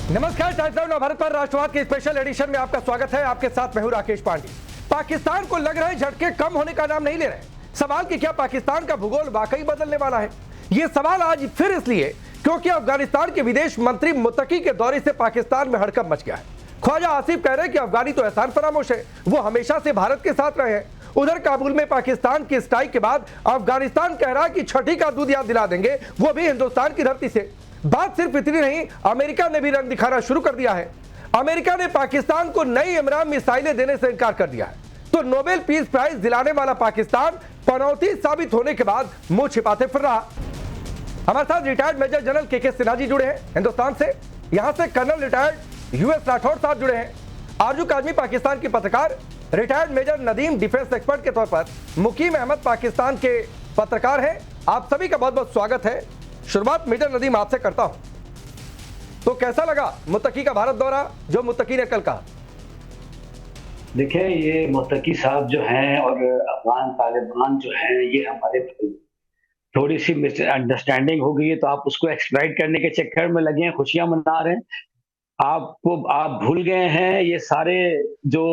नमस्कार, times now Bharat पर राष्ट्रवाद के स्पेशल एडिशन में आपका स्वागत है। आपके साथ मैं हूं राकेश पांडे। पाकिस्तान को लग रहे झटके कम होने का नाम नहीं ले रहे। सवाल कि क्या पाकिस्तान का भूगोल वाकई बदलने वाला है? यह सवाल आज फिर इसलिए क्योंकि अफगानिस्तान के विदेश मंत्री मुत्तकी के दौरे से पाकिस्तान में हड़कंप मच गया है। ख्वाजा आसिफ कह रहे हैं कि अफगानी तो एहसान फरामोश है, वो हमेशा से भारत के साथ रहे हैं। उधर काबुल में पाकिस्तान की स्ट्राइक के बाद अफगानिस्तान कह रहा है कि छठी का दूध याद दिला देंगे, वो भी हिंदुस्तान की धरती से। बात सिर्फ इतनी नहीं, अमेरिका ने भी रंग दिखाना शुरू कर दिया है। अमेरिका ने पाकिस्तान को नई इमरान मिसाइलें देने से इनकार कर दिया है। तो नोबेल पीस प्राइज दिलाने वाला पाकिस्तान पनौती साबित होने के बाद मुंह छिपाते फिर रहा। हमारे साथ रिटायर्ड मेजर जनरल के सिन्हा जी जुड़े हैं हिंदुस्तान से। यहां से कर्नल रिटायर्ड यूएस राठौड़ साहब जुड़े हैं। आरजू काजमी पाकिस्तान के पत्रकार, retired major Nadeem defence expert के तौर पर मुकीम अहमद पाकिस्तान के पत्रकार हैं। आप सभी का बहुत बहुत स्वागत है। शुरुआत मेजर नदीम आपसे करता हूं, तो कैसा लगा मुत्तकी का भारत दौरा, जो मुत्तकी ने कल कहा? देखिए, ये मुत्तकी साहब जो हैं और अफगान तालिबान जो हैं, ये हमारे थोड़ी सी मिसअंडरस्टैंडिंग हो गई है, तो आप उसको एक्सप्लॉइट करने के चक्कर में लगे हैं, खुशियां मना रहे हैं। आप भूल गए हैं ये सारे जो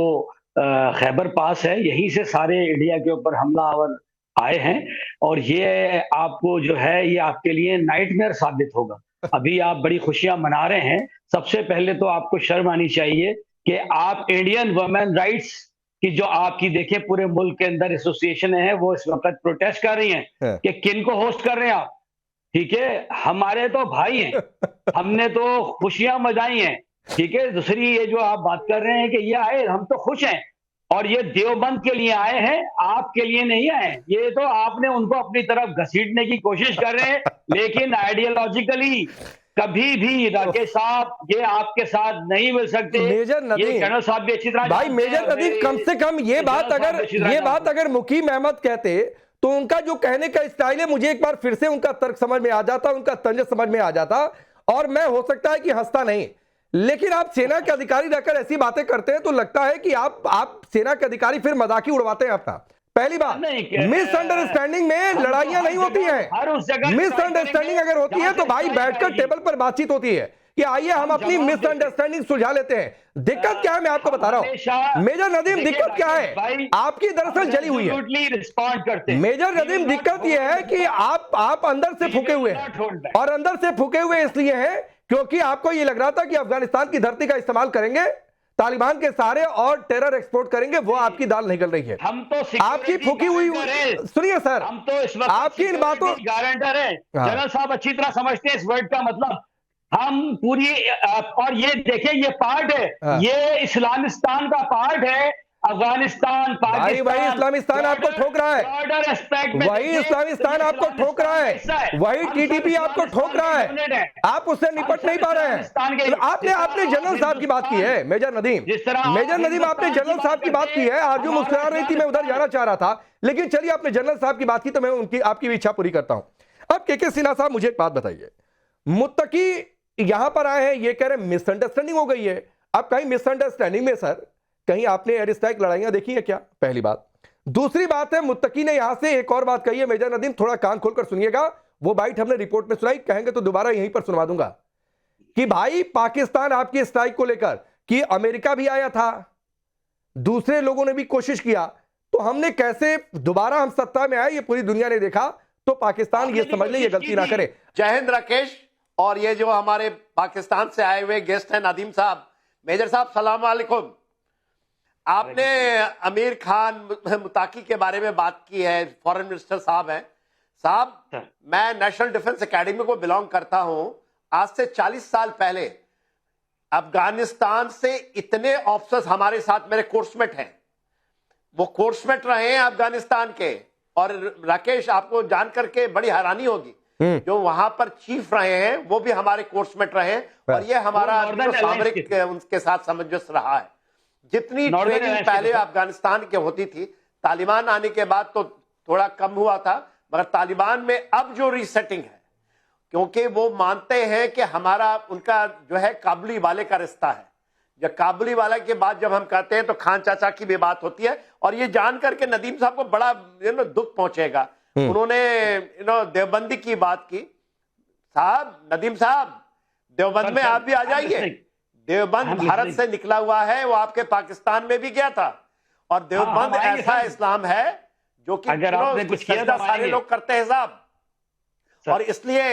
खैबर पास है, यहीं से सारे इंडिया के ऊपर हमलावर आए हैं, और ये आपको जो है ये आपके लिए नाइटमेयर साबित होगा। अभी आप बड़ी खुशियां मना रहे हैं। सबसे पहले तो आपको शर्म आनी चाहिए कि आप इंडियन वुमेन राइट्स की जो आपकी देखिए पूरे मुल्क के अंदर एसोसिएशन है, वो इस वक्त प्रोटेस्ट कर रही हैं कि किन को होस्ट कर रहे हैं आप। ठीक है, हमारे तो भाई हैं, हमने तो खुशियां मनाई हैं। ठीक है, दूसरी ये जो आप बात कर रहे हैं कि ये आए, हम तो खुश हैं, और ये देवबंद के लिए आए हैं, आपके लिए नहीं आए। ये तो आपने उनको अपनी तरफ घसीटने की कोशिश कर रहे हैं, लेकिन आइडियोलॉजिकली कभी भी राकेश साहब ये आपके साथ नहीं मिल सकते। मेजर नदीम, कर्नल साहब भी अच्छी तरह भाई मेजर नदीम, कम से कम ये बात अगर मुकीम अहमद कहते तो उनका जो कहने का स्टाइल है, मुझे एक बार फिर से उनका तर्क समझ में आ जाता, उनका तंज समझ में आ जाता, और मैं हो सकता है कि हंसता नहीं। लेकिन आप सेना के अधिकारी रहकर ऐसी बातें करते हैं तो लगता है कि आप सेना के अधिकारी फिर मजाक ही उड़वाते हैं अपना। पहली बात, मिसअंडरस्टैंडिंग में लड़ाइयां नहीं होती हैं। मिसअंडरस्टैंडिंग अगर होती है तो भाई बैठकर टेबल पर बातचीत होती है कि आइए हम अपनी मिसअंडरस्टैंडिंग सुलझा लेते हैं। दिक्कत क्या है, मैं आपको बता रहा हूं मेजर नदीम, दिक्कत क्या है आपकी दरअसल जली हुई है। मेजर नदीम, दिक्कत यह है कि आप अंदर से फूके हुए हैं, और अंदर से फूके हुए इसलिए हैं क्योंकि आपको यह लग रहा था कि अफगानिस्तान की धरती का इस्तेमाल करेंगे, तालिबान के सहारे, और टेरर एक्सपोर्ट करेंगे। वो आपकी दाल निकल रही है। हम तो आपकी फूकी हुई, सुनिए सर, हम तो इस वक्त आपकी इन बातों गारंटर है। जनरल साहब अच्छी तरह समझते हैं इस वर्ड का मतलब। हम पूरी, और ये देखिए ये पार्ट है, ये इस्लामिस्तान का पार्ट है। अफगानिस्तान, पाकिस्तान, वही इस्लामिस्तान आपको ठोक रहा है, वही इस्लामिस्तान आपको ठोक रहा है, वही टीटीपी आपको ठोक रहा है। आप उससे निपट नहीं पा रहे हैं। आपने जनरल साहब की बात की है मेजर नदीम, आपने जनरल साहब की बात की है। आरजू मुस्कुरा रही थी, मैं उधर जाना चाह रहा था, लेकिन चलिए आपने जनरल साहब की बात की तो मैं आपकी भी इच्छा पूरी करता हूं। अब के सिन्हा साहब, मुझे एक बात बताइए, मुत्तकी यहां पर आए हैं, ये कह रहे मिसअंडरस्टैंडिंग हो गई है। अब कहीं मिसअंडरस्टैंडिंग में सर कहीं आपने एयर स्ट्राइक लड़ाइयां देखी है क्या? पहली बात। दूसरी बात है, मुत्तकी ने यहां से एक और बात कही है मेजर नदीम, थोड़ा कान खोलकर सुनिएगा। वो बाइट हमने रिपोर्ट में सुनाई, कहेंगे तो दोबारा यहीं पर सुनवा दूंगा कि भाई पाकिस्तान आपकी स्ट्राइक को लेकर कि अमेरिका भी आया था, दूसरे लोगों ने भी कोशिश किया, तो हमने कैसे दोबारा हम सत्ता में आए ये पूरी दुनिया ने देखा, तो पाकिस्तान ये समझ ले ये गलती ना करे। जय हिंद राकेश, और ये जो हमारे पाकिस्तान से आए हुए गेस्ट हैं नदीम साहब, मेजर साहब सलाम वालेकुम। आपने आमिर खान मुताकी के बारे में बात की है, फॉरेन मिनिस्टर साहब हैं। साहब, मैं नेशनल डिफेंस एकेडमी को बिलोंग करता हूं। आज से 40 साल पहले अफगानिस्तान से इतने ऑफिसर्स हमारे साथ, मेरे कोर्समेट हैं, वो कोर्समेट रहे हैं अफगानिस्तान के। और राकेश, आपको जान करके बड़ी हैरानी होगी, जो वहां पर चीफ रहे हैं वो भी हमारे कोर्समेट रहे हैं, और ये हमारा सामरिक उनके साथ सामंजस्य रहा है। जितनी ट्रेनिंग पहले अफगानिस्तान के होती थी, तालिबान आने के बाद तो थोड़ा कम हुआ था, मगर तालिबान में अब जो रीसेटिंग है, क्योंकि वो मानते हैं कि हमारा उनका जो है काबुली वाले का रिश्ता है। जब काबुली वाला के बाद जब हम कहते हैं तो खान चाचा की भी बात होती है, और ये जान करके नदीम साहब को बड़ा दुख पहुंचेगा। उन्होंने देवबंदी की बात की। साहब, नदीम साहब, देवबंद में आप भी आ जाइए। देवबंद हम भारत लिसनिंग। से निकला हुआ है, वो आपके पाकिस्तान में भी गया था। और देवबंद हम आएंगे ऐसा सर। इस्लाम है जो कि अगर आपने कुछ किया सजदा तो हम सारे आएंगे। लोग करते हैं साहब। सर। और इसलिए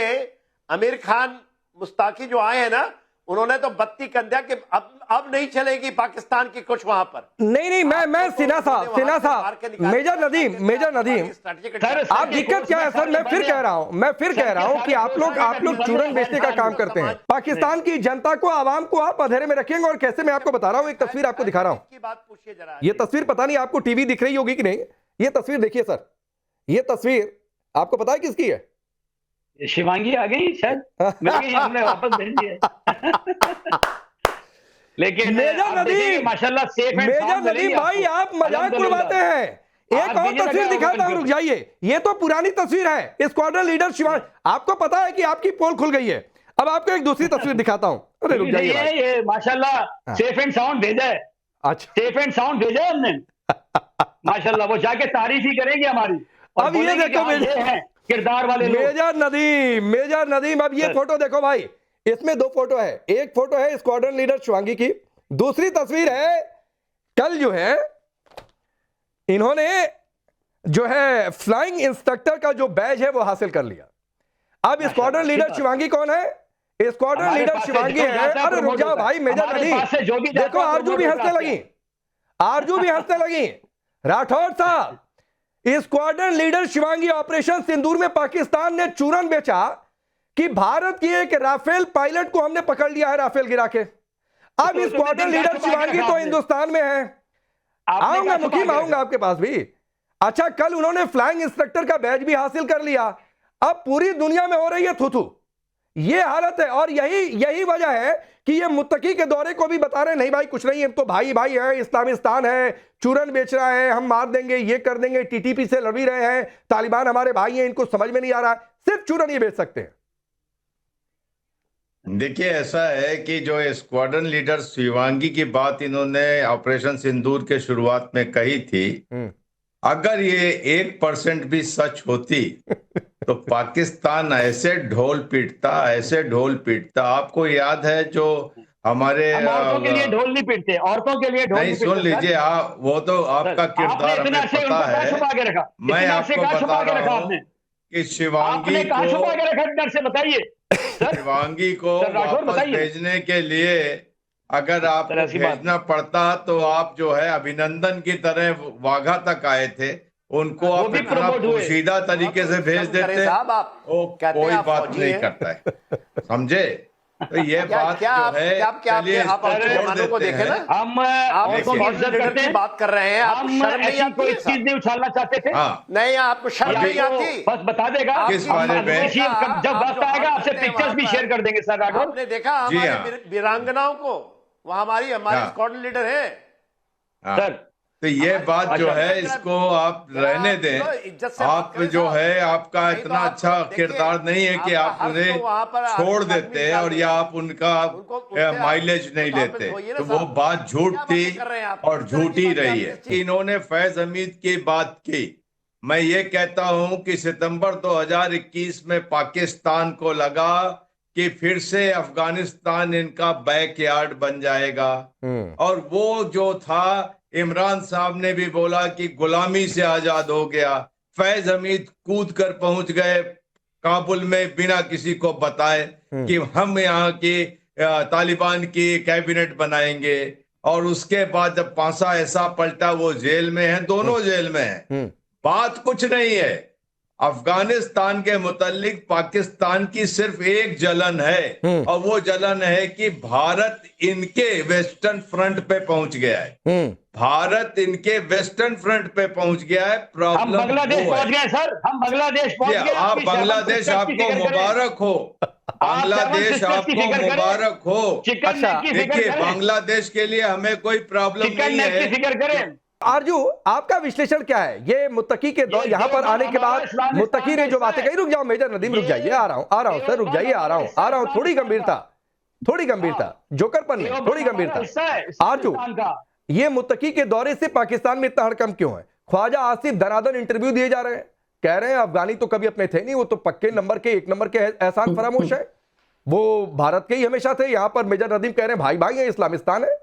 आमिर खान मुस्ताकी जो आए हैं ना, उन्होंने तो बत्ती कर दिया कि अब नहीं चलेगी पाकिस्तान की कुछ वहां पर। नहीं मैं सिन्हा साहब मेजर नदीम सर, आप दिक्कत क्या है सर, मैं फिर कह रहा हूं कि आप लोग चूरन बेचने का काम करते हैं। पाकिस्तान की जनता को, आवाम को आप अंधेरे में रखेंगे। और कैसे, मैं आपको बता रहा हूं, एक तस्वीर आपको दिखा रहा हूं। की बात पूछिए जरा। ये तस्वीर पता नहीं आपको टीवी दिख रही होगी कि नहीं। ये तस्वीर देखिए सर, ये तस्वीर आपको पता है किसकी है? शिवांगी आ गई शायद, मिल गई, हमने वापस भेज दिया। लेकिन मेजर आप देखेंगे नदीम, माशाल्लाह safe and major sound Nadeem मिलेगी भाई, आपको। आप मजाक अल्हम्दुलिल्लाह। उड़वाते हैं। एक आप और दीजिए तस्वीर लगा दिखाता हूं, हुआ रुक जाइए। ये तो पुरानी तस्वीर है, स्क्वाड्रन लीडर शिवांगी। आपको पता है कि आपकी पोल खुल गई है। अब आपको एक दूसरी तस्वीर दिखाता हूं। अरे रुक जाइए भाई। ये माशाल्लाह सेफ एंड साउंड भेजा है, अच्छा, सेफ एंड साउंड भेजा है हमने। माशाल्लाह वो जाके तारीफ ही करेंगे हमारी। और अब ये बोलेंगे देखो कि हाँ, ये हैं किरदार वाले लोग। मेजर नदीम, अब ये सर। फोटो देखो भाई। इसमें दो फोटो है। एक फोटो है स्क्वाड्रन लीडर शिवांगी की, दूसरी तस्वीर है कल जो है इन्होंने जो है फ्लाइंग इंस्ट्रक्टर का जो बैज है वो हासिल कर लिया। अब स्क्वाड्रन लीडर शिवांगी कौन है? स्क्वाड्रन हमारे लीडर पास से शिवांगी जो है। जाता है अरे रुक प्रमोट जाओ होता है। भाई मेजर हमारे पास से जो भी नदीम, जाता देखो है आरजू भी प्रमोट हंसने होता है। लगी, आरजू भी हंसने लगी। राठौर साहब, स्क्वाड्रन लीडर शिवांगी ऑपरेशन सिंदूर में पाकिस्तान ने चूरन बेचा कि भारत की एक राफेल पायलट को हमने पकड़ लिया है, राफेल गिरा के। अब तो स्क्वाड्रन दिन लीडर का छुपा के शिवांगी रखा तो आपने। हिंदुस्तान में है। आपने आऊंगा कहा छुपा मुखीम, के आऊंगा रखा। आपके पास भी। अच्छा, कल उन्होंने फ्लाइंग इंस्ट्रक्टर का बैज भी हासिल कर लिया। अब पूरी दुनिया में हो रही है थू-थू। ये हालत है। और यही वजह है कि ये मुत्तकी के दौरे को भी बता रहे नहीं भाई कुछ नहीं, हम तो भाई भाई है, इस्लामिस्तान है, चूरन बेच रहा है, हम मार देंगे, ये कर देंगे, टीटीपी से लड़ भी रहे हैं, तालिबान हमारे भाई हैं, इनको समझ में नहीं आ रहा, सिर्फ चूरन ही बेच सकते हैं। देखिए, ऐसा है कि जो स्क्वाड्रन लीडर शिवांगी की बात इन्होंने ऑपरेशन सिंदूर के शुरुआत में कही थी, अगर ये 1% भी सच होती तो पाकिस्तान ऐसे ढोल पीटता। आपको याद है जो हमारे हम औरतों के लिए ढोल नहीं पीटते, औरतों के लिए ढोल नहीं, सुन पीटते, सर। लीजिए आप, वो तो आपका आपने किरदार इतना हमें से पता उनको कहाँ है। छुपा के रखा? मैं इतना से आपको कहाँ बता छुपा के रहा रखा हूँ आपने? कि शिवांगी आपने कहाँ छुपा को के रखा डर से बताइए सर। शिवांगी को सर, राठौर वापस बताइए। भेजने के लिए अगर आपको ऐसी बात। भेजना पड़ता तो आप जो है अभिनंदन की तरह वाघा तक आए थे, उनको वो आप भी इतना प्रमोट हुए। पोशीदा तरीके से भेज कम करें देते, साहब, आप वो कहते हैं कोई आप बात फौजी नहीं हैं। करता है, समझे? तो ये बात क्या जो आप है, चलिए आप इसको अपने छोड़ जमानों को देते देखें हैं। ना। हम आप औरतों की इज्जत करते की हैं, बात कर रहे हैं, आपको हम शर्म नहीं ऐसी आती कोई है चीज साहब? नहीं उछालना चाहते थे। हाँ, नहीं, आपको शर्म ये नहीं आपको आती? बस बता देगा। किस बारे में? जब वक्त आएगा आपसे पिक्चर्स भी शेयर कर देंगे सर राठौर। आपने देखा जी हमारे हाँ। वीरांगनाओं को, वो हमारी हाँ। स्क्वाड्रन लीडर है। हाँ। सर तो ये बात जो अच्छा। है इसको आप रहने दें। इज्जत से बात आप करें जो साहब। है आपका नहीं तो इतना आप अच्छा देखिए, किरदार नहीं है कि आपका आप हर्ष उन्हें तो वहाँ पर छोड़ आदमी देते निकाल और देगा। या आप उनका उनसे आप माइलेज नहीं मुखातिब लेते, होइए ना तो वो साहब। बात झूठ क्या थी बातें कर रहे हैं आप? और इस तरह की झूठी बातें रही आप है। किस- इन्होंने फैज हमीद की बात की। मैं ये कहता हूं कि सितंबर 2021 में पाकिस्तान को लगा कि फिर से अफगानिस्तान इनका बैकयार्ड बन जाएगा, और वो जो था, इमरान साहब ने भी बोला कि गुलामी से आजाद हो गया। फैज हमीद कूद कर पहुंच गए काबुल में बिना किसी को बताए कि हम यहाँ की तालिबान की कैबिनेट बनाएंगे, और उसके बाद जब पांसा ऐसा पलटा, वो जेल में है, दोनों जेल में है। बात कुछ नहीं है, अफगानिस्तान के मुतालिक पाकिस्तान की सिर्फ एक जलन है, और वो जलन है कि भारत इनके वेस्टर्न फ्रंट पे पहुंच गया है। भारत इनके वेस्टर्न फ्रंट पे पहुंच गया है। हम प्रॉब्लम बांग्लादेश वो पहुंच है। गए सर, हम बांग्लादेश पहुंच जी, गए। आप अपनी बांग्लादेश, सेवन आपको सिस्टर्स की फिक्र करें। मुबारक हो, बांग्लादेश सिस्टर्स की आपको फिक्र करें। मुबारक हो। चिकन अच्छा, नेक की फिक्र देखिए, करें। बांग्लादेश के लिए हमें कोई प्रॉब्लम चिकन नहीं नेक की है। फिक्र करें। आरजू, आपका विश्लेषण क्या है? ये मुत्तकी के दौर, ये यहाँ पर आने के हमारा बाद इस्लामिस्तान मुत्तकी ने जो ऐसा बातें है। कही, रुक जाओ मेजर नदीम, रुक जाइए, आ रहा हूं सर, रुक जाइए, आ रहा हूं, थोड़ी गंभीरता, जोकरपन में थोड़ी गंभीरता। आरजू, ये मुत्तकी के दौरे से पाकिस्तान में इतना हड़कंप क्यों है? ख्वाजा आसिफ धनाधन इंटरव्यू दिए जा रहे हैं, कह रहे हैं अफगानी तो कभी अपने थे नहीं, वो तो पक्के नंबर के, 1 नंबर के एहसान फरामोश है। वो भारत के ही हमेशा थे। यहां पर मेजर नदीम कह रहे हैं भाई भाई है, इस्लामिस्तान है।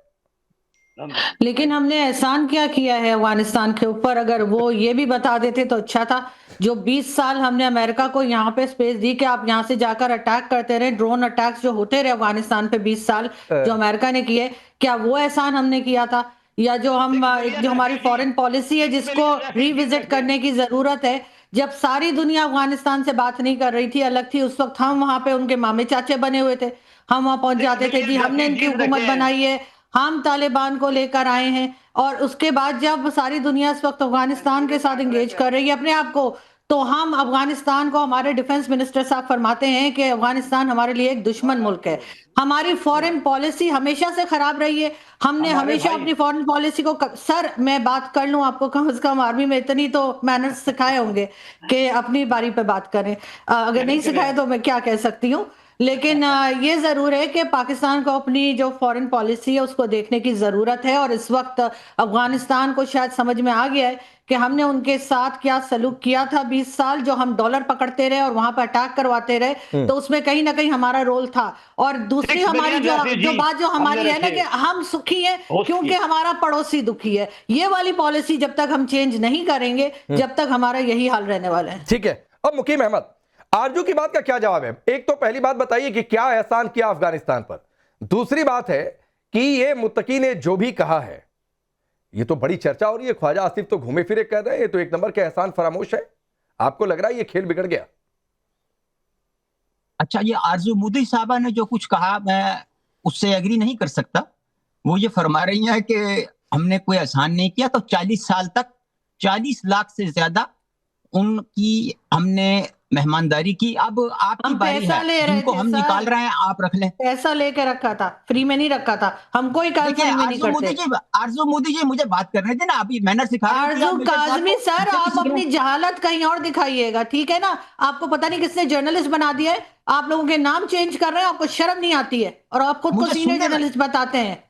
लेकिन हमने एहसान क्या किया है अफगानिस्तान के ऊपर? अगर वो ये भी बता देते तो अच्छा था। जो 20 साल हमने अमेरिका को यहाँ पे स्पेस दी कि आप यहाँ से जाकर अटैक करते रहे, ड्रोन अटैक्स जो होते रहे अफगानिस्तान पे 20 साल जो अमेरिका ने किए, क्या वो एहसान हमने किया था? या जो हमारी फॉरेन पॉलिसी है जिसको रिविजिट करने की जरूरत है, जब सारी दुनिया अफगानिस्तान से बात नहीं कर रही थी, अलग थी, उस वक्त हम वहां पे उनके मामे चाचे बने हुए थे, हम वहां पहुंच जाते थे, जी हमने इनकी हुकूमत बनाई है, हम तालिबान को लेकर आए हैं। और उसके बाद जब सारी दुनिया इस वक्त अफगानिस्तान के साथ एंगेज कर रही है अपने आप को, तो हम अफगानिस्तान को, हमारे डिफेंस मिनिस्टर साहब फरमाते हैं कि अफगानिस्तान हमारे लिए एक दुश्मन मुल्क है। हमारी फॉरेन पॉलिसी हमेशा से खराब रही है। हमने हमेशा अपनी फॉरेन पॉलिसी को सर मैं बात कर लूं, आपको कम से कम आर्मी में इतनी तो मैनर्स सिखाए होंगे कि अपनी बारी पे बात करें। अगर नहीं सिखाए तो मैं क्या कह सकती हूँ। लेकिन ये जरूर है कि पाकिस्तान को अपनी जो फॉरेन पॉलिसी है उसको देखने की जरूरत है। और इस वक्त अफगानिस्तान को शायद समझ में आ गया है कि हमने उनके साथ क्या सलूक किया था 20 साल, जो हम डॉलर पकड़ते रहे और वहां पर अटैक करवाते रहे, तो उसमें कहीं ना कहीं हमारा रोल था। और दूसरी हमारी जो बात जो हमारी है ना कि हम सुखी है क्योंकि हमारा पड़ोसी दुखी है। ये वाली पॉलिसी जब तक हम चेंज नहीं करेंगे, जब तक हमारा यही हाल रहने वाला है। ठीक है, अब मुकीम अहमद, आरजू की बात का क्या जवाब है? एक तो पहली बात बताइए कि क्या एहसान किया अफगानिस्तान पर। दूसरी बात है कि ये मुत्तकी ने जो भी कहा है, ये तो बड़ी चर्चा हो रही है, ख्वाजा आसिफ तो घूमे फिरे कह रहे हैं ये तो एक नंबर के एहसान फरामोश है। आपको लग रहा है ये खेल बिगड़ गया? अच्छा, ये आरजू मोदी साहबा ने जो कुछ कहा मैं उससे एग्री नहीं कर सकता। वो ये फरमा रही हैं कि हमने कोई एहसान नहीं किया, तो 40 साल तक 40 लाख से ज्यादा उनकी हमने मेहमानदारी की। अब आपकी बारी है, जिनको हम निकाल रहे हैं आप रख लें। पैसा लेके रखा था, फ्री में नहीं रखा था। हम कोई काम फ्री में नहीं करते। आरजू मोदी जी मुझे बात करने थे ना, अभी मैंने सिखा आरजू काज़मी सर, आप अपनी जहालत कहीं और दिखाइएगा, ठीक है ना? आपको पता नहीं किसने जर्नलिस्ट बना दिया है, आप लोगों के नाम चेंज कर रहे हैं, आपको शर्म नहीं आती है और आप खुद को सीनियर जर्नलिस्ट बताते हैं।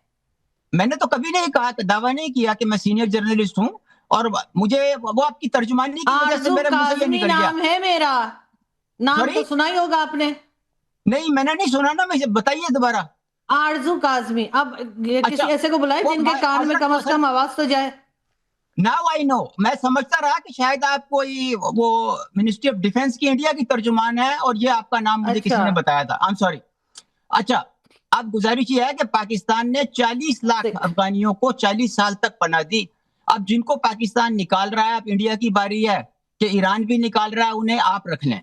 मैंने तो कभी नहीं कहा, दावा नहीं किया कि मैं सीनियर जर्नलिस्ट हूँ, और मुझे वो आपकी तर्जुमानी की वजह से मेरे मुंह से निकल गया। नाम है मेरा, नाम तो सुना ही होगा आपने। नहीं, मैंने नहीं सुना ना, मुझे बताइए दोबारा। आरजू काज़मी। अब किसी ऐसे को बुलाए जिनके कान में कम से कम आवाज तो जाए। नाउ आई नो, मैं समझता रहा कि शायद आप कोई वो मिनिस्ट्री ऑफ डिफेंस की इंडिया की तर्जुमान है और ये आपका नाम मुझे किसी ने बताया था। I am sorry. अच्छा, अब गुजारिश ये है कि पाकिस्तान ने 40 लाख अफगानियों को 40 साल तक पनाह दी। अब जिनको पाकिस्तान निकाल रहा है, अब इंडिया की बारी है कि ईरान भी निकाल रहा है, उन्हें आप रख लें।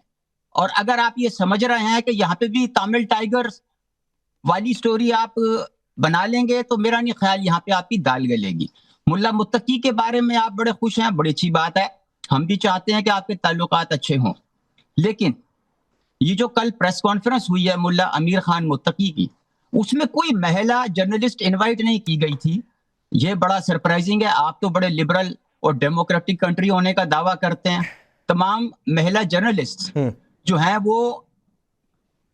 और अगर आप ये समझ रहे हैं कि यहाँ पे भी तमिल टाइगर्स वाली स्टोरी आप बना लेंगे, तो मेरा नहीं ख्याल यहाँ पे आपकी दाल गलेगी। मुल्ला मुत्तकी के बारे में आप बड़े खुश हैं, बड़ी अच्छी बात है। हम भी चाहते हैं कि आपके ताल्लुकात अच्छे हों, लेकिन ये जो कल प्रेस कॉन्फ्रेंस हुई है मुल्ला अमीर खान मुत्तकी की, उसमें कोई महिला जर्नलिस्ट इन्वाइट नहीं की गई थी। ये बड़ा सरप्राइजिंग है। आप तो बड़े लिबरल और डेमोक्रेटिक कंट्री होने का दावा करते हैं। तमाम महिला जर्नलिस्ट जो हैं वो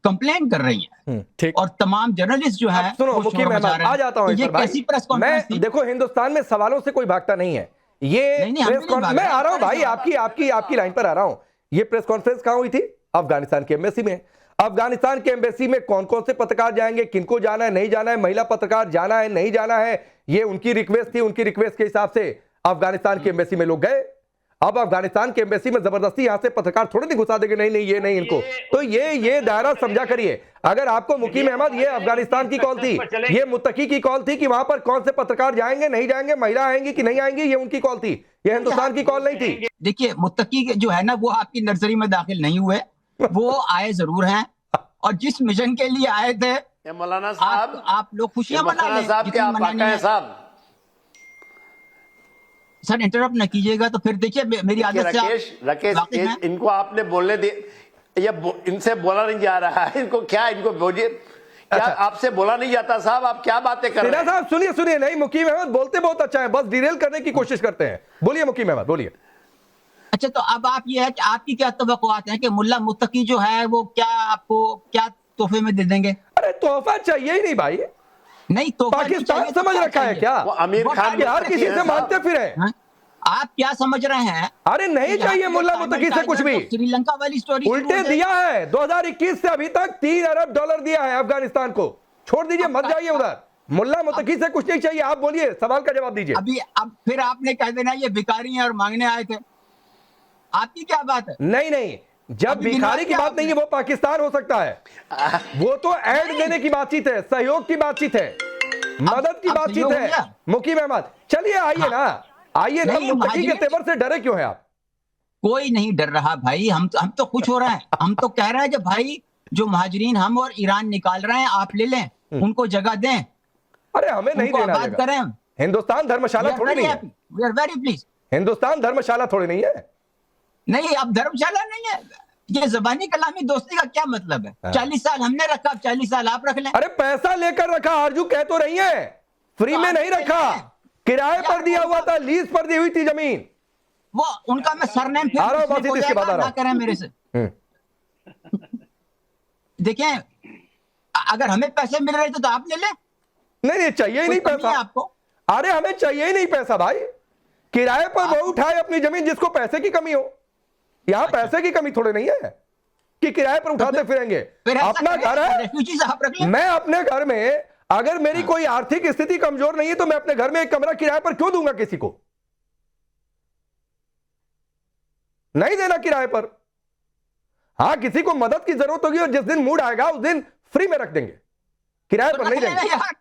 कंप्लेन कर रही हैं, और तमाम जर्नलिस्ट जो है सुनो मुकीम अहमद, आ जाता हूं। ये कैसी प्रेस कॉन्फ्रेंस थी? देखो, हिंदुस्तान में सवालों से कोई भागता नहीं है। ये मैं आ रहा हूं भाई, आपकी लाइन पर आ रहा हूं। ये प्रेस कॉन्फ्रेंस कहां हुई थी? अफगानिस्तान की एम्बेसी में। अफगानिस्तान के एम्बेसी में कौन कौन से पत्रकार जाएंगे, किनको जाना है, नहीं जाना है, महिला पत्रकार जाना है, नहीं जाना है, ये उनकी रिक्वेस्ट थी। उनकी रिक्वेस्ट के हिसाब से अफगानिस्तान की एम्बेसी में लोग गए। अब अफगानिस्तान की एम्बेसी में जबरदस्ती यहां से पत्रकार थोड़ी नहीं घुसा देंगे, नहीं ये नहीं इनको। तो ये दायरा समझा करिए। अगर आपको मुकीम अहमद, ये अफगानिस्तान की कॉल थी, ये मुत्तकी की कॉल थी कि वहां पर कौन से पत्रकार जाएंगे, नहीं जाएंगे, महिला आएंगी कि नहीं आएंगी, ये उनकी कॉल थी, ये हिंदुस्तान की कॉल नहीं थी। देखिए, मुत्तकी जो है ना, वो आपकी नर्सरी में दाखिल नहीं हुए, वो आए जरूर हैं, और जिस मिशन के लिए आए थे मौलाना साहब, आप लोग खुशियां मना लें। साहब सर इंटरप्ट न कीजिएगा, तो फिर देखिए मेरी आदत से राकेश इनको आपने बोलने दे, ये इनसे बोला नहीं जा रहा है, इनको क्या, इनको बोलिए क्या? आपसे बोला नहीं जाता साहब, आप क्या बातें कर रहे हैं साहब? सुनिए, नहीं मुकीम अहमद बोलते बहुत अच्छा है, बस डिरेल करने की कोशिश करते हैं। बोलिए मुकीम अहमद, बोलिए। अच्छा, तो अब आप ये है कि आपकी क्या तवक्कुआत है कि मुल्ला मुत्तकी जो है वो क्या आपको क्या तोहफे में दे देंगे? अरे तोहफा चाहिए ही नहीं भाई, नहीं तो पाकिस्तान समझ रखा है क्या? वो आमिर खान हर किसी से मांगते फिर है। आप क्या समझ रहे हैं? अरे नहीं चाहिए मुल्ला मुत्तकी से कुछ भी। श्रीलंका वाली स्टोरी उल्टे दिया है। 2021 से अभी तक $3 अरब दिया है अफगानिस्तान को। छोड़ दीजिए, मत जाइए उधर। मुल्ला मुत्तकी से कुछ नहीं चाहिए। आप बोलिए, सवाल का जवाब दीजिए। अभी अब फिर आपने कह देना ये भिखारी हैं और मांगने आए थे। आपकी क्या बात है? नहीं नहीं, जब भिखारी की बात नहीं है वो पाकिस्तान हो सकता है। वो तो ऐड देने की बातचीत है, सहयोग की बातचीत है, मदद की बातचीत है। मुकीम अहमद, चलिए आइए ना, आइए ना। मुत्तकी के तेवर से डरे क्यों हैं आप? कोई नहीं डर रहा भाई। हम तो खुश हो रहे हैं। हम तो कह रहे हैं कि भाई जो महाजरीन हम और ईरान निकाल रहे हैं आप ले लें, उनको जगह दें। अरे हमें नहीं देना बात करें। हिंदुस्तान धर्मशाला थोड़ी नहीं है। We are very please. Hindustan धर्मशाला थोड़ी नहीं है। नहीं, अब धर्मशाला नहीं है। ये ज़बानी कलामी दोस्ती का क्या मतलब है? 40 साल हमने रखा, अब 40 साल आप रख लें। अरे पैसा लेकर रखा, आरजू कह तो रही है, फ्री में नहीं रखा, किराए पर दिया हुआ था, लीज पर दी हुई थी जमीन। वो उनका मैं सरनेम फिर इसके बाद ना करें मेरे से। देखें, अगर हमें पैसे मिल रहे थे तो आप ले लें। नहीं चाहिए ही नहीं पैसा आपको। अरे हमें चाहिए ही नहीं पैसा भाई। किराए पर वो उठाए अपनी जमीन जिसको पैसे की कमी हो। यहां पैसे की कमी थोड़े नहीं है कि किराए पर उठाते फिरेंगे। अपना घर है, मैं अपने घर में अगर मेरी कोई आर्थिक स्थिति कमजोर नहीं है तो मैं अपने घर में एक कमरा किराए पर क्यों दूंगा किसी को? नहीं देना किराए पर। हां, किसी को मदद की जरूरत होगी और जिस दिन मूड आएगा उस दिन फ्री में रख देंगे, किराए पर नहीं देंगे।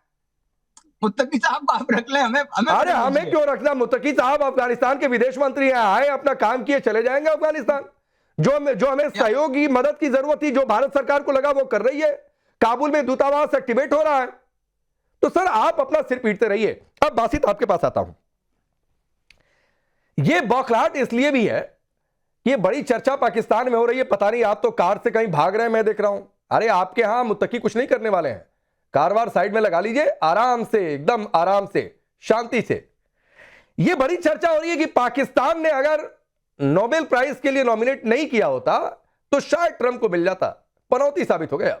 मुत्तकी साहब को आप रख लें, हमें अरे हमें क्यों रखना? मुत्तकी साहब अफगानिस्तान के विदेश मंत्री हैं, आए अपना काम किए चले जाएंगे अफगानिस्तान। जो हमें सहयोग की मदद की जरूरत थी, जो भारत सरकार को लगा वो कर रही है। काबुल में दूतावास एक्टिवेट हो रहा है। तो सर आप अपना सिर पीटते रहिए। अब बासित आपके पास आता हूं। यह बौखलाहट इसलिए भी है, ये बड़ी चर्चा पाकिस्तान में हो रही है। पता नहीं आप तो कार से कहीं भाग रहे हैं, मैं देख रहा हूं। अरे आपके यहां मुत्तकी कुछ नहीं करने वाले हैं। कारवार साइड में लगा लीजिए, आराम से, एकदम आराम से, शांति से। यह बड़ी चर्चा हो रही है कि पाकिस्तान ने अगर नोबेल प्राइज के लिए नॉमिनेट नहीं किया होता तो शायद ट्रंप को मिल जाता। पनौती साबित हो गया।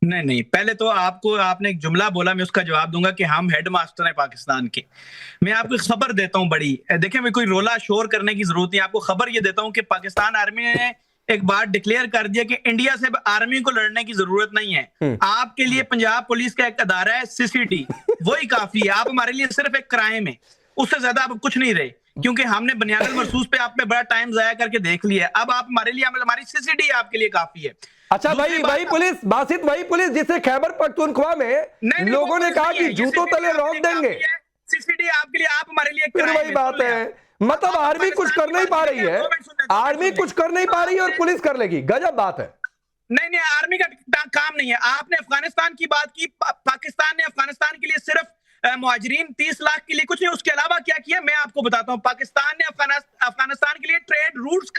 नहीं, पहले तो आपने एक जुमला बोला, मैं उसका जवाब दूंगा कि हम हेडमास्टर हैं पाकिस्तान के। मैं आपको खबर देता हूं बड़ी, देखिए मैं कोई रोला शोर करने की जरूरत नहीं, आपको खबर ये देता हूं कि पाकिस्तान आर्मी ने एक बार डिक्लेयर कर दिया कि इंडिया से आर्मी को लड़ने की जरूरत नहीं है। आपके लिए पंजाब पुलिस का एक अदारा है सीसीटी, वही काफी है। आप हमारे लिए सिर्फ एक क्राइम है, उससे ज्यादा आप कुछ नहीं रहे, क्योंकि हमने बनियागल मरसूस पे आप पे बड़ा टाइम जाया करके देख लिया। अब आप हमारे लिए, हमारी सीसीटी आपके लिए काफी है। अच्छा भाई, वही पुलिस बासित, वही पुलिस जिसे खैबर पख्तूनख्वा में लोगों ने कहा कि जूतों तले रौंद देंगे। सीसीटी आपके लिए, आप हमारे लिए फिर वही बात है। मतलब आर्मी कुछ कर नहीं पा रही है, आर्मी कुछ कर नहीं पा रही है और पुलिस कर लेगी। गजब बात है। नहीं, आर्मी का काम नहीं है। आपने अफगानिस्तान की बात की, पाकिस्तान ने अफगानिस्तान के लिए सिर्फ मुहाजिरीन 30 लाख के लिए कुछ नहीं, उसके अलावा क्या किया मैं आपको बताता हूं। पाकिस्तान ने अफगानिस्तान के लिए ट्रेड रूट्स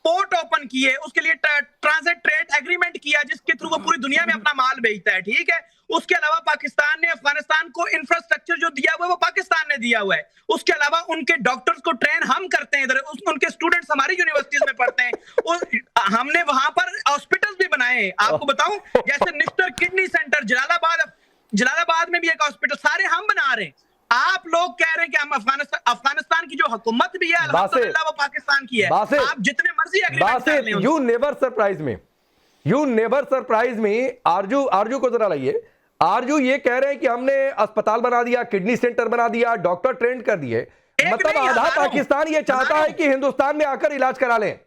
पोर्ट ओपन किए, उसके लिए ट्रांजिट ट्रेड एग्रीमेंट किया जिसके थ्रू वो पूरी दुनिया में अपना माल बेचता है, ठीक है। उसके अलावा पाकिस्तान ने अफगानिस्तान को इंफ्रास्ट्रक्चर जो दिया हुआ है वो पाकिस्तान ने दिया हुआ है। उसके अलावा उनके डॉक्टर्स को ट्रेन हम करते हैं, इधर उनके स्टूडेंट्स हमारी यूनिवर्सिटीज में पढ़ते हैं। हमने वहां पर हॉस्पिटल्स भी बनाए हैं, आपको बताऊं, जैसे निस्टर किडनी सेंटर जलालाबाद में भी एक हॉस्पिटल, सारे हम बना रहे हैं। आप लोग कह रहे हैं कि हम अफगानिस्तान की जो हुकूमत भी है अल्हम्दुलिल्लाह वो पाकिस्तान की है। आप जितने मर्जी एग्रीमेंट कर लें। You never surprise me. आरजू को जरा लाइए। आरजू ये कह रहे हैं कि हमने अस्पताल बना दिया, किडनी सेंटर बना दिया, डॉक्टर ट्रेन कर दिए। मतलब आधा पाकिस्तान ये चाहता है कि हिंदुस्तान में आकर इलाज करा लें।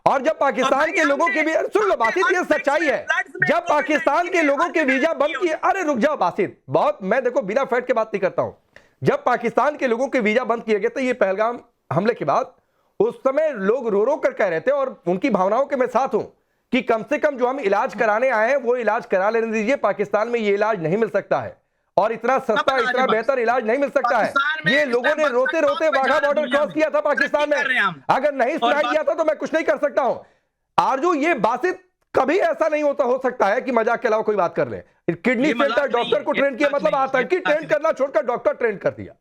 और जब पाकिस्तान के लोगों के भी, सुन लो बासित, ये सच्चाई है। जब पाकिस्तान के लोगों के वीजा बंद किए, अरे रुक जाओ बासित, बहुत, मैं देखो बिना फैट के बात नहीं करता हूं। जब पाकिस्तान के लोगों के वीजा बंद किए गए थे ये पहलगाम हमले के बाद, उस समय लोग रो रो कर कह रहे थे, और उनकी भावनाओं के मैं साथ हूं, कि कम से कम जो हम इलाज कराने आए हैं वो इलाज करा लेने दीजिए। पाकिस्तान में ये इलाज नहीं मिल सकता है, और इतना सस्ता, इतना बेहतर इलाज नहीं मिल सकता है। ये लोगों ने रोते रोते वाघा बॉर्डर क्रॉस किया था पाकिस्तान में। अगर नहीं सुनाई दिया था तो मैं कुछ नहीं कर सकता हूं। आरजू, ये बासित कभी ऐसा नहीं हो सकता है कि मजाक के अलावा कोई बात कर ले। किडनी सेंटर डॉक्टर को ट्रेन किया, मतलब आतंकी ट्रेन करना छोड़कर डॉक्टर ट्रेन कर दिया।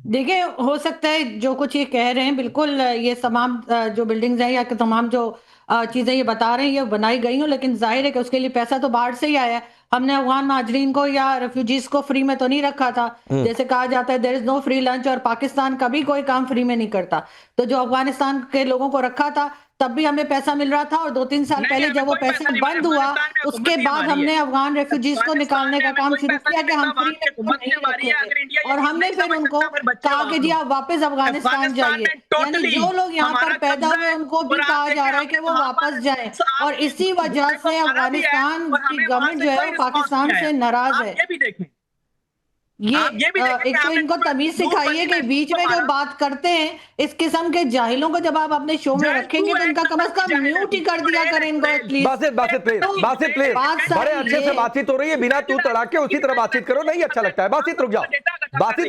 देखिए, हो सकता है जो कुछ ये कह रहे हैं, बिल्कुल ये तमाम जो बिल्डिंग्स हैं या तमाम जो चीजें ये बता रहे हैं ये बनाई गई हो, लेकिन जाहिर है कि उसके लिए पैसा तो बाहर से ही आया है। हमने अफगान महाजरीन को या रेफ्यूजीज को फ्री में तो नहीं रखा था। जैसे कहा जाता है there is no free lunch, और पाकिस्तान कभी कोई काम फ्री में नहीं करता। तो जो अफगानिस्तान के लोगों को रखा था तब भी हमें पैसा मिल रहा था, और 2-3 साल पहले जब वो पैसा बंद हुआ उसके बाद हमने अफगान रेफ्यूजीज को निकालने का काम शुरू किया कि हम फ्री में नहीं रखेंगे, और हमने फिर उनको कहा कि जी आप वापस अफगानिस्तान जाइए। यानी जो लोग यहाँ पर पैदा हुए उनको भी कहा जा रहा है कि वो वापस जाएं, और इसी वजह से अफगानिस्तान की गवर्नमेंट जो है वो पाकिस्तान से नाराज है। ये एक तो इनको तमीज सिखाइए कि बीच में जो बात करते हैं इस किस्म के जाहिलों को जब आप अपने शो में रखेंगे तो इनका कम से कम म्यूट ही कर दिया करें इनको एटलीस्ट। बासित प्लीज बड़े अच्छे से बातचीत हो रही है, बिना तू तड़ाके उसी तरह बातचीत करो, नहीं अच्छा लगता है। बासित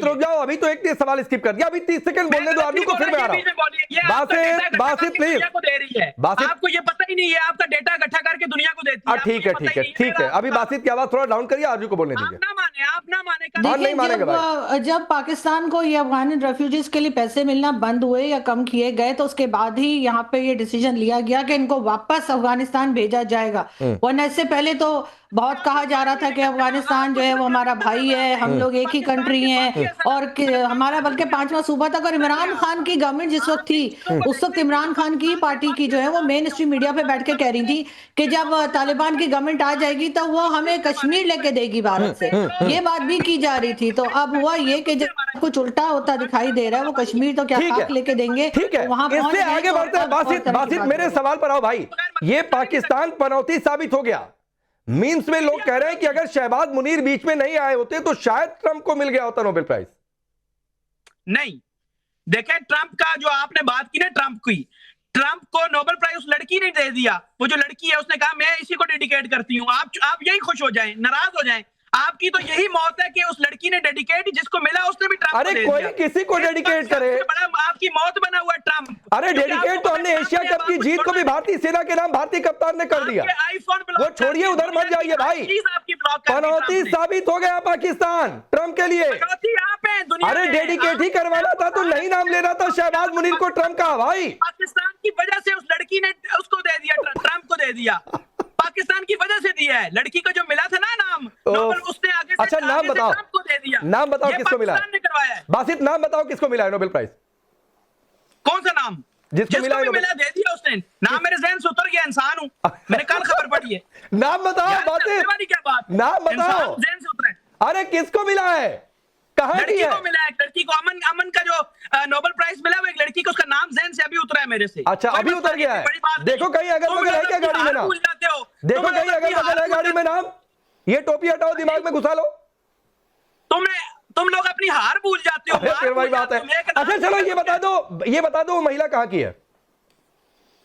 रुक जाओ, अभी तो एक सवाल स्किप कर दिया, अभी 30 सेकंड बोलने दो आदमी को, फिर मैं आ रहा हूँ। बासित प्लीज, आपको ये पता ही नहीं है, आपका डेटा इकट्ठा करके दुनिया को देती है। ठीक है, अभी बासित की आवाज थोड़ा डाउन करिए, आरजू को बोलने दीजिए। आप ना माने जब पाकिस्तान को ये अफगान रेफ्यूजीज के लिए पैसे मिलना बंद हुए या कम किए गए तो उसके बाद ही यहाँ पे ये डिसीजन लिया गया कि इनको वापस अफगानिस्तान भेजा जाएगा। वरना इससे पहले तो बहुत कहा जा रहा था कि अफगानिस्तान जो है वो हमारा भाई है, हम लोग एक ही कंट्री हैं, और हमारा बल्कि 5वां सूबा तक। और इमरान खान की गवर्नमेंट जिस वक्त थी उस वक्त इमरान खान की पार्टी की जो है वो मेन स्ट्रीम मीडिया पे बैठ के कह रही थी कि जब तालिबान की गवर्नमेंट आ जाएगी तो वो हमें कश्मीर लेके देगी भारत से, ये बात भी की जा रही थी। तो अब हुआ ये कि जब कुछ उल्टा होता दिखाई दे रहा है, वो कश्मीर तो क्या खाक लेके देंगे। ठीक है, वहां इससे आगे बढ़ते हैं। बासित मेरे सवाल पर आओ भाई, ये पाकिस्तान पनौती साबित हो गया। मीम्स में लोग कह रहे हैं कि अगर शहबाज मुनीर बीच में नहीं आए होते तो शायद ट्रंप को मिल गया होता नोबेल प्राइज। नहीं, देखें ट्रंप का जो आपने बात की ना, ट्रंप को नोबेल प्राइज उस लड़की ने दे दिया। वो जो लड़की है उसने कहा मैं इसी को डेडिकेट करती हूँ। आप यही खुश हो जाएं, नाराज हो जाएं। आपकी तो यही मौत है कि उस लड़की ने डेडिकेट, जिसको मिला उसने भी ट्रंप को दे दिया। कोई किसी को डेडिकेट करे, बड़ा आपकी मौत बना हुआ है ट्रंप। अरे डेडिकेट तो हमने एशिया कप की जीत को भी भारतीय सेना के नाम भारतीय कप्तान ने कर दिया। वो छोड़िए, उधर मत जाइए भाई, पनौती साबित हो गया पाकिस्तान ट्रंप के लिए। अरे डेडिकेट ही करवाना था तो नहीं नाम लेना था शहबाज मुनीर को ट्रंप का भाई। पाकिस्तान की वजह से उस लड़की ने उसको दे दिया, ट्रंप को दे दिया। पाकिस्तान की वजह से दिया है। लड़की को जो मिला था ना नाम नोबेल, उसने आगे से अच्छा नाम बताओ, को दे दिया। नाम बताओ किसको मिला है? करवाया। बासित नाम बताओ किसको मिला है नोबेल प्राइज? कौन सा नाम? जिसको मिला दे दिया उसने। नाम मेरे ज़हन से उतर गया, इंसान हूं मैंने, कल खबर पड़ी है। नाम बताओ बासित, क्या बात, नाम बताओ, ज़हन से उतरा है। अरे किसको मिला है, कहां की है? लड़की को मिला है, लड़की को अमन का जो नोबेल प्राइज मिला वो एक लड़की को, उसका नाम ज़हन से अभी उतरा है मेरे से। अच्छा अभी उतर गया है। देखो कहीं अगर बगल है क्या गाड़ी में नाम, देखो कहीं अगर बगल है गाड़ी में नाम, ये टोपी हटाओ दिमाग में घुसा लो। तुम लोग अपनी हार भूल जाते हो। फिर वही बात है। अच्छा चलो ये बता दो वो महिला कहाँ की है?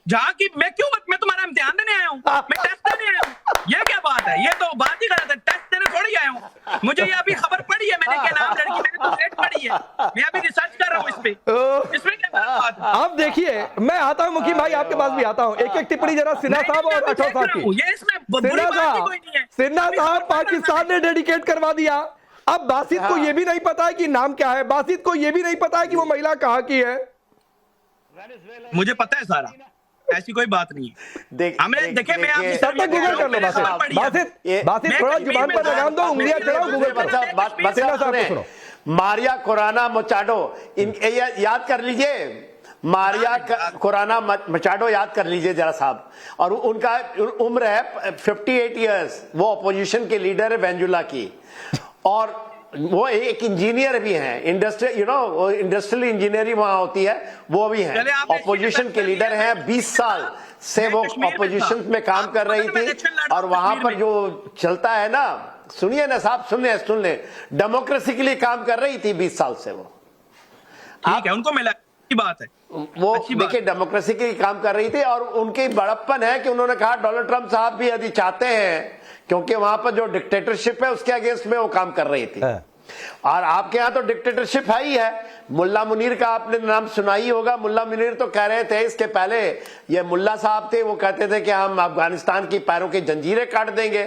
जहाँ की मैं तुम्हारा इम्तिहान देने आया हूँ, मैं टेस्ट देने आया हूँ। ये क्या बात है, ये तो बात ही गलत है। टेस्ट देने थोड़ी आया हूँ, मुझे ये अभी खबर पड़ी है, मैंने क्या नाम लड़की, मैंने तो सेट पड़ी है, मैं अभी रिसर्च कर रहा हूँ इसमें क्या बात है। अब देखिए मैं आता हूँ मुखी भाई, आपके पास भी आता हूँ। एक टिप्पणी जरा सिन्हा साहब और राठौर साहब की। सिन्हा साहब पाकिस्तान ने डेडिकेट करवा दिया। अब बासित को ये भी नहीं पता है कि नाम क्या है, बासित को ये भी नहीं पता है कि वो महिला कहाँ की है। मुझे पता है सारा, ऐसी कोई बात नहीं है। हमें देखे मैं आप सब तक गूगल कर लो। बासित थोड़ा जुबान पर लगाम दो, उंगलियां चढ़ाओ, गूगल करो। मारिया कोराना मचाडो, याद कर लीजिए, मारिया कोराना मचाडो याद कर लीजिए जरा साहब। और उनका उम्र है 58 इयर्स। वो अपोजिशन के लीडर है वेनेजुएला की, और वो एक इंजीनियर भी हैं, इंडस्ट्रियल इंडस्ट्रियल इंजीनियरिंग वहां होती है, वो भी हैं। ऑपोजिशन के लीडर हैं, 20 साल से वो ऑपोजिशन में काम कर रही थी। और वहां पर जो चलता है ना, सुनिए ना साहब, सुन ले, डेमोक्रेसी के लिए काम कर रही थी 20 साल से वो। ठीक है, उनको मिला की बात है वो, देखिए डेमोक्रेसी के लिए काम कर रही थी। और उनकी बड़प्पन है कि उन्होंने कहा डोनाल्ड ट्रंप साहब भी यदि चाहते हैं, क्योंकि वहां पर जो डिक्टेटरशिप है उसके अगेंस्ट में वो काम कर रही थी। और आपके यहाँ तो डिक्टेटरशिप है ही है। मुल्ला मुनीर का आपने नाम सुना ही होगा। मुल्ला मुनीर तो कह रहे थे, इसके पहले ये मुल्ला साहब थे, वो कहते थे कि हम अफगानिस्तान की पैरों की जंजीरें काट देंगे।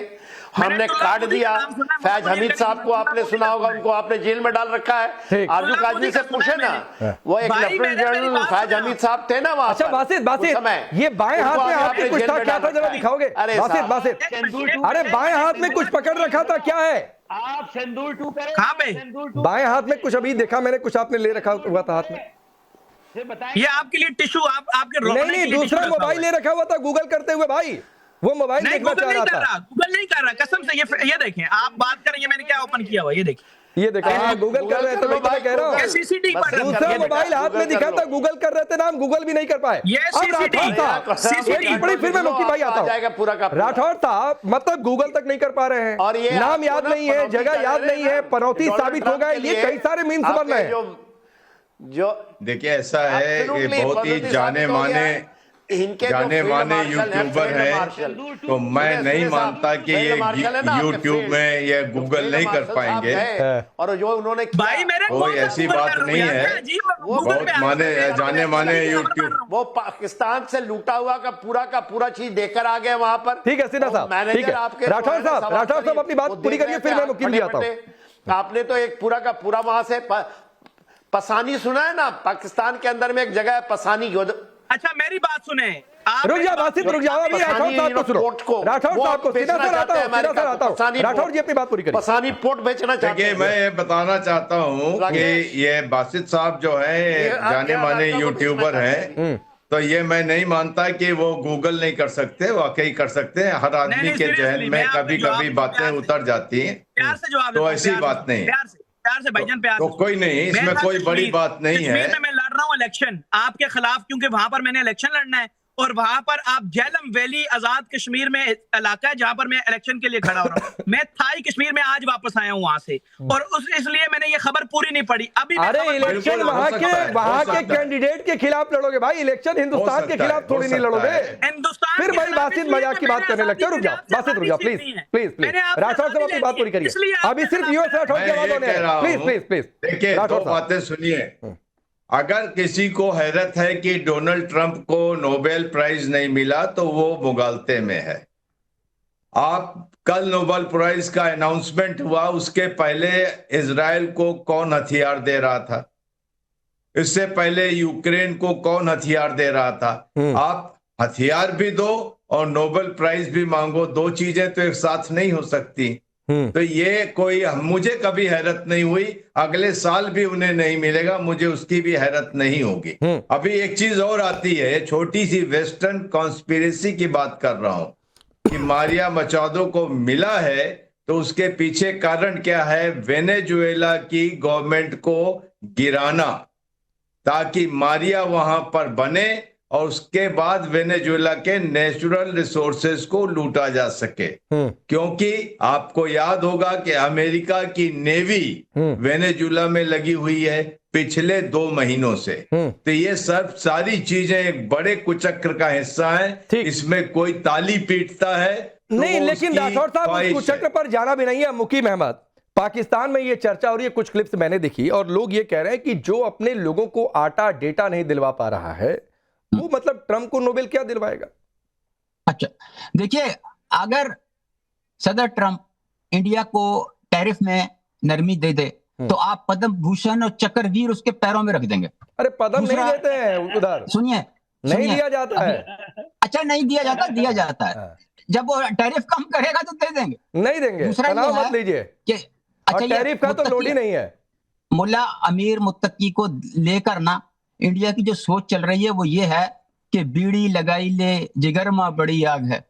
हमने काट दिया। फैज हमीद साहब को आपने सुना होगा, उनको आपने जेल में डाल रखा है। आरजू काजमी से पूछे ना, वो एक लेफ्टिनेंट जनरल फैज हमीद साहब थे ना वहां। अच्छा बासित, ये बाएं हाथ में आपने कुछ था, क्या था जरा दिखाओगे? बासित, अरे बाएं हाथ में कुछ पकड़ रखा था, क्या है? आप सिंदूर 2 करें। कहां पे? बाएं हाथ में कुछ अभी देखा मैंने, कुछ आपने ले रखा हुआ था हाथ में। ये आपके लिए टिश्यू, आपके नहीं, दूसरा मोबाइल ले रखा हुआ था गूगल करते हुए भाई, वो मोबाइल देखना चाह रहा था। गूगल नहीं कर रहा, कसम से। ये देखें, आप बात कर रहे हैं, मैंने क्या ओपन किया हुआ, ये देखिए, ये देखो, हाँ गूगल कर रहे थे, मैं कह रहा हूँ सीसीटीवी पर दूसरा मोबाइल हाथ में दिखा था, गूगल कर रहे थे, नाम गूगल भी नहीं कर पाए। ये सीसीटीवी फिर मैं मुक्की भाई आता हूँ। राठौर साहब मतलब गूगल तक नहीं कर पा रहे हैं, और ये नाम याद नहीं है, जगह याद नहीं है, पनौती साबित हो गए, ये कई सारे मीम्स बन रहे हैं। जो देखिए ऐसा है कि बहुत ही जाने माने यूट्यूबर हैं, तो मैं नहीं मानता कि ये यूट्यूब में ये गूगल नहीं कर पाएंगे। और जो उन्होंने भाई मेरे कोई ऐसी बात नहीं है, बहुत जाने माने यूट्यूब। वो पाकिस्तान से लूटा हुआ का पूरा चीज देकर आ गए वहां पर। ठीक है सिन्हा साहब, ठीक है राठौर साहब अपनी बात पूरी करिए, फिर मैं मुक्की आता हूँ। आपने तो एक पूरा का पूरा वहां से पसानी सुना है ना, पाकिस्तान के अंदर में एक जगह है पसानी। अच्छा मेरी बात सुने, रुक जा बासित, रुक जाओ, अभी राठौर साहब को सुनो, राठौर साहब को सीधा सर आता हूं, राठौर जी अपनी बात पूरी करिए। पसानी पोर्ट बेचना चाहते हैं। मैं ये बताना चाहता हूं कि ये बासित साहब जो है जाने माने यूट्यूबर हैं, तो ये मैं नहीं मानता कि वो गूगल नहीं कर सकते, वाकई कर सकते हैं। हर आदमी के जहन में कभी कभी बातें उतर जाती हैं, प्यार से जवाब तो ऐसी बात नहीं, प्यार से भाईजान, प्यार तो कोई नहीं, इसमें कोई बड़ी बात नहीं है। मैं लड़ रहा हूँ इलेक्शन आपके खिलाफ, क्योंकि वहां पर मैंने इलेक्शन लड़ना है, और वहां पर आप झेलम वैली आजाद कश्मीर में इलाका है जहां पर मैं इलेक्शन के लिए खड़ा हो रहा हूँ। मैं थाई कश्मीर में आज वापस आया हूँ वहां से, और इसलिए मैंने ये खबर पूरी नहीं पढ़ी अभी। अरे इलेक्शन वहां के कैंडिडेट के खिलाफ लड़ोगे भाई, इलेक्शन हिंदुस्तान के खिलाफ थोड़ी नहीं लड़ोगे। हिंदुस्तान फिर भाई बासित मजाक की बात करने लगते हो। रुक जाओ बासित, रुक जाओ प्लीज राठौर साहब अपनी बात पूरी करिए, अभी सिर्फ यूएस राठौर की आवाज होने है, प्लीज। देखिए दो बातें सुनिए। अगर किसी को हैरत है कि डोनाल्ड ट्रंप को नोबेल प्राइज नहीं मिला तो वो मुगालते में है। आप कल नोबेल प्राइज का अनाउंसमेंट हुआ, उसके पहले इजराइल को कौन हथियार दे रहा था? इससे पहले यूक्रेन को कौन हथियार दे रहा था? आप हथियार भी दो और नोबेल प्राइज भी मांगो, दो चीजें तो एक साथ नहीं हो सकती। तो ये कोई, मुझे कभी हैरत नहीं हुई, अगले साल भी उन्हें नहीं मिलेगा, मुझे उसकी भी हैरत नहीं होगी। अभी एक चीज और आती है, छोटी सी वेस्टर्न कॉन्स्पिरेसी की बात कर रहा हूं कि मारिया मचाडो को मिला है, तो उसके पीछे कारण क्या है? वेनेजुएला की गवर्नमेंट को गिराना, ताकि मारिया वहां पर बने और उसके बाद वेनेजुएला के नेचुरल रिसोर्सेज को लूटा जा सके। क्योंकि आपको याद होगा कि अमेरिका की नेवी वेनेजुएला में लगी हुई है पिछले 2 महीनों से। तो ये सब सारी चीजें एक बड़े कुचक्र का हिस्सा है, इसमें कोई ताली पीटता है तो नहीं, लेकिन राठौर साहब उस कुचक्र पर जाना भी नहीं है। मुकीम अहमद, पाकिस्तान में ये चर्चा और ये कुछ क्लिप्स मैंने देखी, और लोग ये कह रहे हैं कि जो अपने लोगों को आटा डेटा नहीं दिलवा पा रहा है, वो मतलब ट्रंप को नोबेल क्या दिलवाएगा? अच्छा देखिए, अगर सदर ट्रंप इंडिया को टैरिफ में नरमी दे दे तो आप पद्म भूषण और चक्रवीर उसके पैरों में रख देंगे। अरे पद्म नहीं देते हैं उधर, सुनिए नहीं दिया जाता है। अच्छा नहीं दिया जाता, दिया जाता है। जब वो टैरिफ कम करेगा तो दे देंगे, नहीं देंगे, तनाव मत लीजिए। अच्छा टैरिफ का तो लोड ही नहीं है। मुल्ला अमीर मुत्तकी को लेकर ना इंडिया की जो सोच चल रही है वो ये है कि बीड़ी लगाई ले जिगर में बड़ी आग है।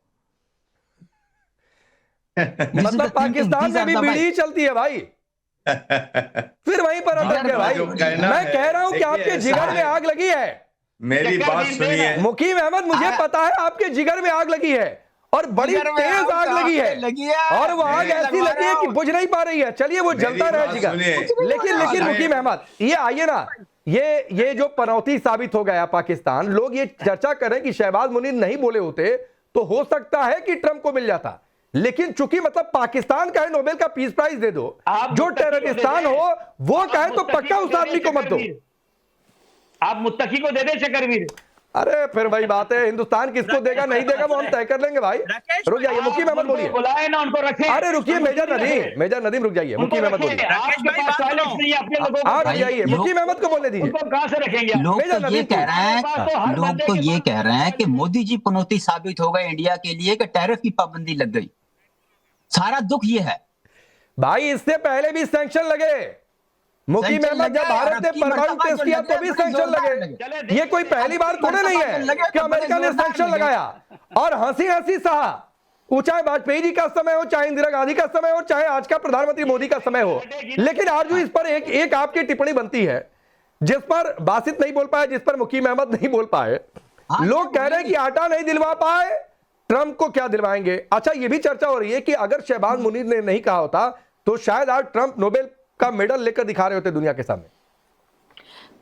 मतलब पाकिस्तान में भी बीड़ी चलती है भाई। फिर वहीं पर अटक गए भाई। मैं कह रहा हूं कि आपके जिगर में आग लगी है। मेरी बात सुनिए मुकीम अहमद, मुझे पता है आपके जिगर में आग लगी है, और बड़ी तेज आग लगी है, और वो आग ऐसी लगी है कि बुझ नहीं पा रही है। चलिए वो जलता रहे जिगर। लेकिन मुकीम अहमद, ये आइए ना, ये जो पनौती साबित हो गया पाकिस्तान, लोग ये चर्चा कर रहे हैं कि शहबाज मुनीर नहीं बोले होते तो हो सकता है कि ट्रंप को मिल जाता, लेकिन चूंकि मतलब पाकिस्तान का है नोबेल का पीस प्राइज दे दो, जो टेररिस्तान हो वो कहे तो पक्का उस आदमी को मत दो। आप मुत्तकी को दे दे चक्रवीर। अरे फिर वही बात है, हिंदुस्तान किसको देगा नहीं देगा वो हम तय कर लेंगे भाई। राकेश रुक जाइए, मुकीम अहमद बोलिए। बुलाए ना उनको रखें। अरे रुकिए मेजर नदीम रुक जाइए, मुकीम अहमद बोलिए। राकेश भाई, बात सुनो। आप रुक जाइए, मुकीम अहमद को बोलने दीजिए। उनको कहां से रखेंगे? लोग मेजर तो ये नदीम कह रहे हैं, हर लोग बंदे तो के ये पास- कह रहे हैं कि मोदी जी पनौती साबित हो गए इंडिया के लिए कि टैरिफ की पाबंदी लग गई। सारा दुख ये है भाई, इससे पहले भी सैंक्शन लगे। मुकीम सैंक्शन अहमद, जब लगे, भारत और ने अब की परमाणु मरतबा टेस्ट जो किया लगे, तो भी बड़े सैंक्शन जोरदार लगे। लगे। ये कोई पहली बार थोड़े नहीं है लगे तो कि अमेरिका ने बड़े जोरदार सैंक्शन लगे। लगाया और हंसी हंसी सहा। वो चाहे वाजपेयी जी का समय हो, चाहे इंदिरा गांधी का समय हो, चाहे आज का प्रधानमंत्री मोदी का समय हो, लेकिन आरजू इस पर एक आपकी टिप्पणी बनती है जिस पर बासित नहीं बोल पाए, जिस पर मुकीम अहमद नहीं बोल पाए। लोग कह रहे हैं कि आटा नहीं दिलवा पाए, ट्रंप को क्या दिलवाएंगे। अच्छा, ये भी चर्चा हो रही है कि अगर शहबाज मुनीर ने नहीं कहा होता तो शायद आज ट्रंप नोबेल का मेडल लेकर दिखा रहे होते दुनिया के सामने।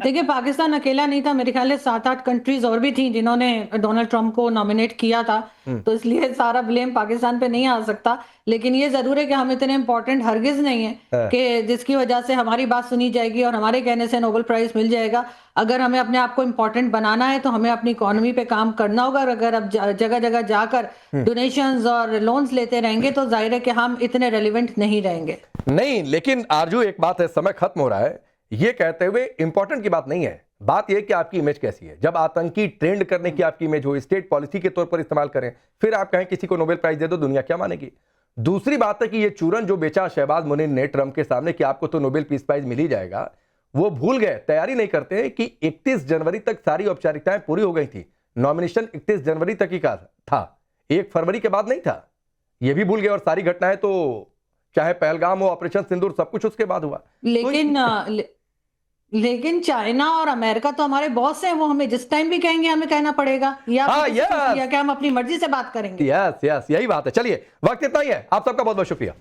देखिए, पाकिस्तान अकेला नहीं था, मेरे ख्याल से 7-8 कंट्रीज और भी थी जिन्होंने डोनाल्ड ट्रंप को नॉमिनेट किया था, तो इसलिए सारा ब्लेम पाकिस्तान पे नहीं आ सकता। लेकिन ये जरूर है कि हम इतने इंपॉर्टेंट हरगिज नहीं है कि जिसकी वजह से हमारी बात सुनी जाएगी और हमारे कहने से नोबेल प्राइज मिल जाएगा। अगर हमें अपने आप को इम्पोर्टेंट बनाना है तो हमें अपनी इकोनॉमी पे काम करना होगा। और अगर अब जगह जगह जाकर डोनेशंस और लोन्स लेते रहेंगे तो जाहिर है कि हम इतने रेलिवेंट नहीं रहेंगे। नहीं, लेकिन आरजू एक बात है, समय खत्म हो रहा है, ये कहते हुए इंपॉर्टेंट की बात नहीं है, बात यह कि आपकी इमेज कैसी है। जब आतंकी ट्रेंड करने की आपकी इमेज हो, स्टेट पॉलिसी के तौर पर इस्तेमाल करें, फिर आप कहें किसी को नोबेल प्राइज दे दो, दुनिया क्या मानेगी। दूसरी बात है कि ये चूरन जो बेचा शहबाज मुनीर ने ट्रंप के सामने कि आपको तो नोबेल पीस प्राइज मिल ही जाएगा, वो भूल गए, तैयारी नहीं करते कि 31 जनवरी तक सारी औपचारिकताएं पूरी हो गई थी। नॉमिनेशन 31 जनवरी तक ही का था, 1 फरवरी के बाद नहीं था। ये भी भूल गए और सारी घटनाएं तो चाहे पहलगाम हो, ऑपरेशन सिंदूर, सब कुछ उसके बाद हुआ। लेकिन चाइना और अमेरिका तो हमारे बॉस हैं, वो हमें जिस टाइम भी कहेंगे हमें कहना पड़ेगा, या कि हम अपनी मर्जी से बात करेंगे। यस, यही बात है। चलिए, वक्त इतना ही है। आप सबका बहुत बहुत शुक्रिया।